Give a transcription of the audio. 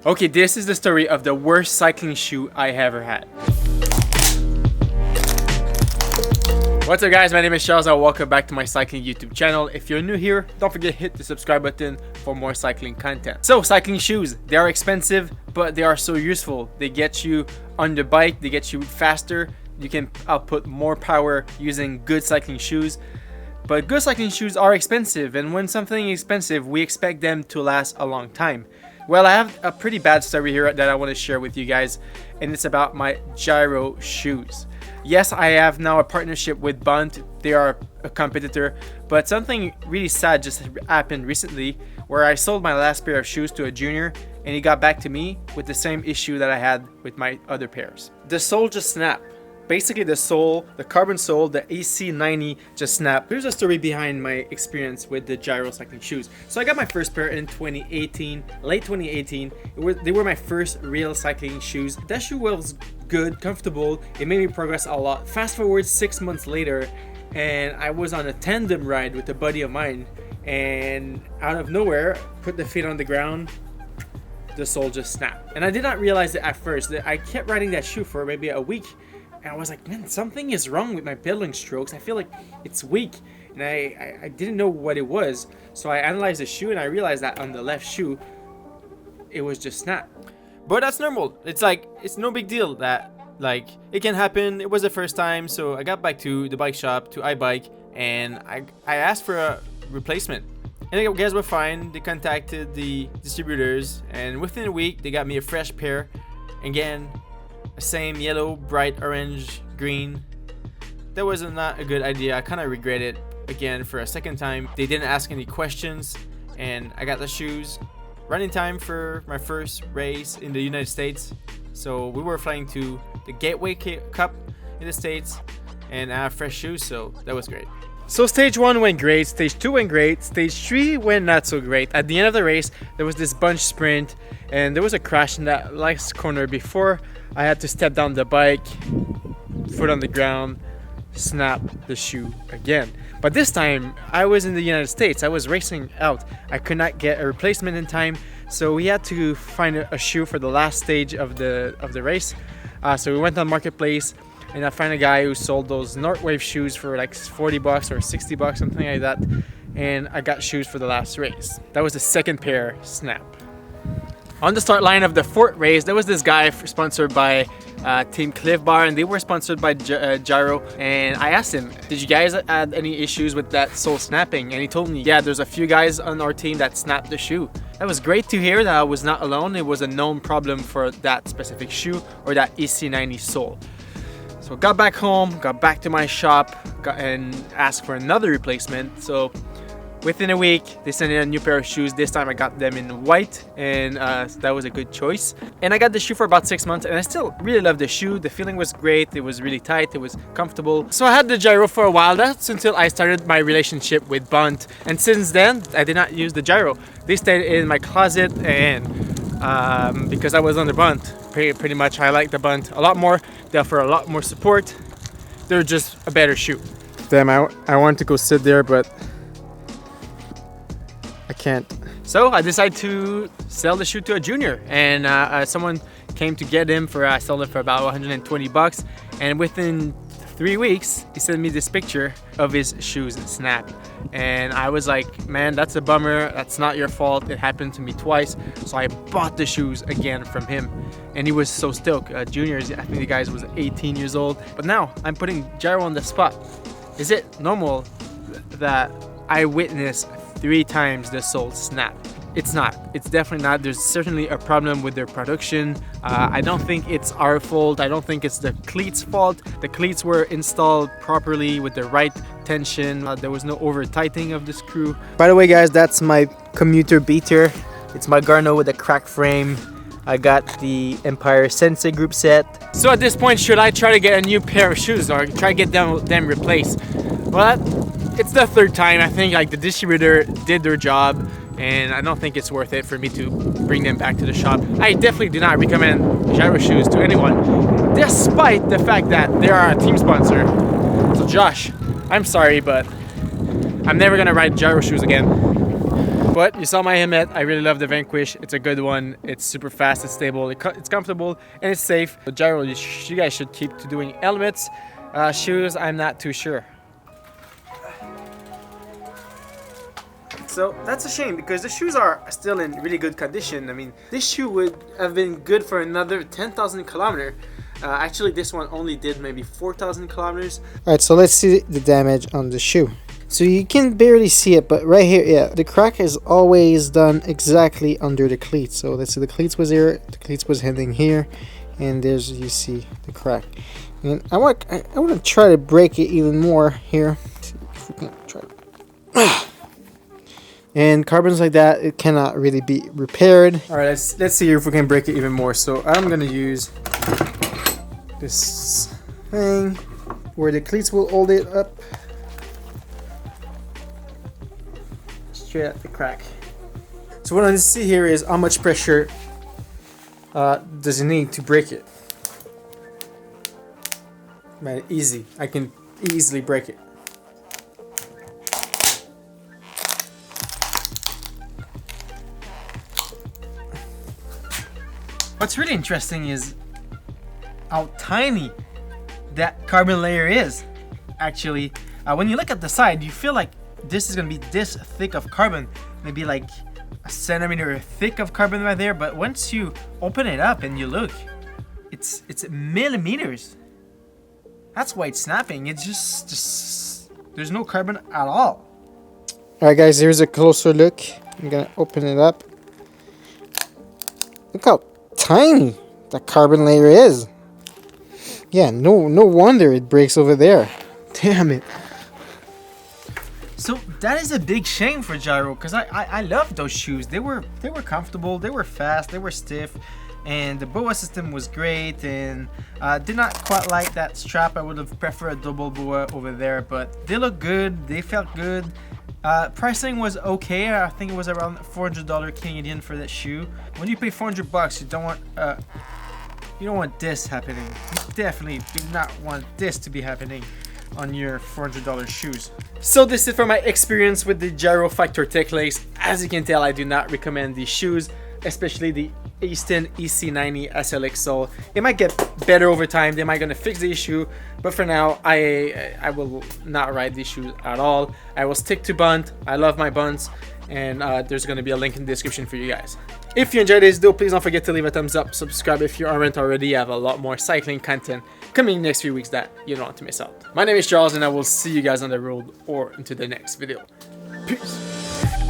Okay, this is the story of the worst cycling shoe I ever had. What's up guys, my name is Charles and welcome back to my cycling YouTube channel. If you're new here, don't forget to hit the subscribe button for more cycling content. So cycling shoes, they are expensive, but they are so useful. They get you on the bike, they get you faster. You can output more power using good cycling shoes. But good cycling shoes are expensive, and when something is expensive, we expect them to last a long time. Well, I have a pretty bad story here that I want to share with you guys, and it's about my Giro shoes. Yes, I have now a partnership with BONT. They are a competitor, but something really sad just happened recently where I sold my last pair of shoes to a junior and he got back to me with the same issue that I had with my other pairs. The sole just snapped. Basically the sole, the carbon sole, the AC90 just snapped. Here's a story behind my experience with the Giro cycling shoes. So I got my first pair in 2018, late 2018. They were my first real cycling shoes. That shoe was good, comfortable. It made me progress a lot. Fast forward 6 months later, and I was on a tandem ride with a buddy of mine, and out of nowhere, put the feet on the ground, the sole just snapped. And I did not realize it at first. I kept riding that shoe for maybe a week. And I was like, man, something is wrong with my pedaling strokes. I feel like it's weak. And I didn't know what it was. So I analyzed the shoe and I realized that on the left shoe, it was just snapped. But that's normal. It's like, it's no big deal that, like, it can happen. It was the first time. So I got back to the bike shop, to iBike, and I asked for a replacement. And the guys were fine. They contacted the distributors. And within a week, they got me a fresh pair. Again, same yellow, bright orange, green. That was not a good idea. I kind of regret it again for a second time. They didn't ask any questions and I got the shoes. Running time for my first race in the United States. So we were flying to the Gateway Cup in the States and I have fresh shoes, so that was great. So stage 1 went great, stage 2 went great, stage 3 went not so great. At the end of the race, there was this bunch sprint and there was a crash in that last corner before I had to step down the bike, foot on the ground, snap the shoe again. But this time, I was in the United States. I was racing out. I could not get a replacement in time, so we had to find a shoe for the last stage of the race. So we went on Marketplace, and I found a guy who sold those Northwave shoes for like 40 bucks or 60 bucks, something like that. And I got shoes for the last race. That was the second pair snap. On the start line of the fourth race, there was this guy sponsored by Team Cliff Bar, and they were sponsored by Giro. And I asked him, did you guys have any issues with that sole snapping? And he told me, yeah, there's a few guys on our team that snapped the shoe. That was great to hear that I was not alone. It was a known problem for that specific shoe or that AC90 sole. So got back home, got back to my shop, and asked for another replacement. So within a week, they sent in a new pair of shoes. This time I got them in white, and that was a good choice. And I got the shoe for about 6 months, and I still really love the shoe. The feeling was great. It was really tight. It was comfortable. So I had the Giro for a while. That's until I started my relationship with BONT. And since then, I did not use the Giro. They stayed in my closet, and because I was on the BONT, pretty much I like the BONT a lot more. They offer a lot more support. They're just a better shoe. Damn, I wanted to go sit there, but I can't. So I decided to sell the shoe to a junior, and someone came to get him for, I sold it for about 120 bucks. And within 3 weeks, he sent me this picture of his shoes snapped. And I was like, man, that's a bummer. That's not your fault. It happened to me twice. So I bought the shoes again from him. And he was so stoked. Juniors, I think the guy was 18 years old. But now I'm putting Giro on the spot. Is it normal that I witness 3 times the sole snap? It's not. It's definitely not. There's certainly a problem with their production. I don't think it's our fault. I don't think it's the cleats' fault. The cleats were installed properly with the right tension. There was no over tightening of the screw. By the way, guys, that's my commuter beater. It's my Garno with a crack frame. I got the Empire Sensei group set. So at this point, should I try to get a new pair of shoes or try to get them replaced? Well, it's the 3rd time. I think like the distributor did their job, and I don't think it's worth it for me to bring them back to the shop. I definitely do not recommend Giro shoes to anyone, despite the fact that they are a team sponsor. So Josh, I'm sorry, but I'm never gonna ride Giro shoes again. But you saw my helmet. I really love the Vanquish. It's a good one. It's super fast, it's stable, it's comfortable, and it's safe. The gyro, you guys should keep to doing helmets. Shoes, I'm not too sure. So that's a shame because the shoes are still in really good condition. I mean, this shoe would have been good for another 10,000 kilometers. Actually, this one only did maybe 4,000 kilometers. Alright, so let's see the damage on the shoe. So you can barely see it, but right here, yeah, the crack is always done exactly under the cleat. So let's see, the cleats was here, the cleats was heading here, and there's, you see the crack. And I want to try to break it even more here. Let's see if we can try to. And carbons like that, it cannot really be repaired. All right, let's see if we can break it even more. So I'm gonna use this thing where the cleats will hold it up straight at the crack. So what I want to see here is how much pressure does it need to break it. Man, easy. I can easily break it. What's really interesting is how tiny that carbon layer is. Actually, when you look at the side, you feel like this is gonna be this thick of carbon, maybe like a centimeter thick of carbon right there. But once you open it up and you look, it's millimeters. That's why it's snapping. It's just there's no carbon at all. Alright guys, here's a closer look. I'm gonna open it up. Look how tiny that carbon layer is. Yeah, no wonder it breaks over there. Damn it. So that is a big shame for gyro, because I love those shoes. They were comfortable, they were fast, they were stiff, and the BOA system was great. And did not quite like that strap. I would have preferred a double BOA over there, but they look good, they felt good. Pricing was okay. I think it was around $400 Canadian for that shoe. When you pay $400, you don't want this happening. You definitely do not want this to be happening on your $400 shoes. So this is from my experience with the Giro Factor Techlace. As you can tell, I do not recommend these shoes, especially the Easton EC90 SLX sole. It might get better over time. They might gonna fix the issue, but for now, I will not ride these shoes at all. I will stick to BONT. I love my BONTs, and there's gonna be a link in the description for you guys. If you enjoyed this video, please don't forget to leave a thumbs up, subscribe if you aren't already. I have a lot more cycling content coming in the next few weeks that you don't want to miss out. My name is Charles, and I will see you guys on the road or into the next video. Peace.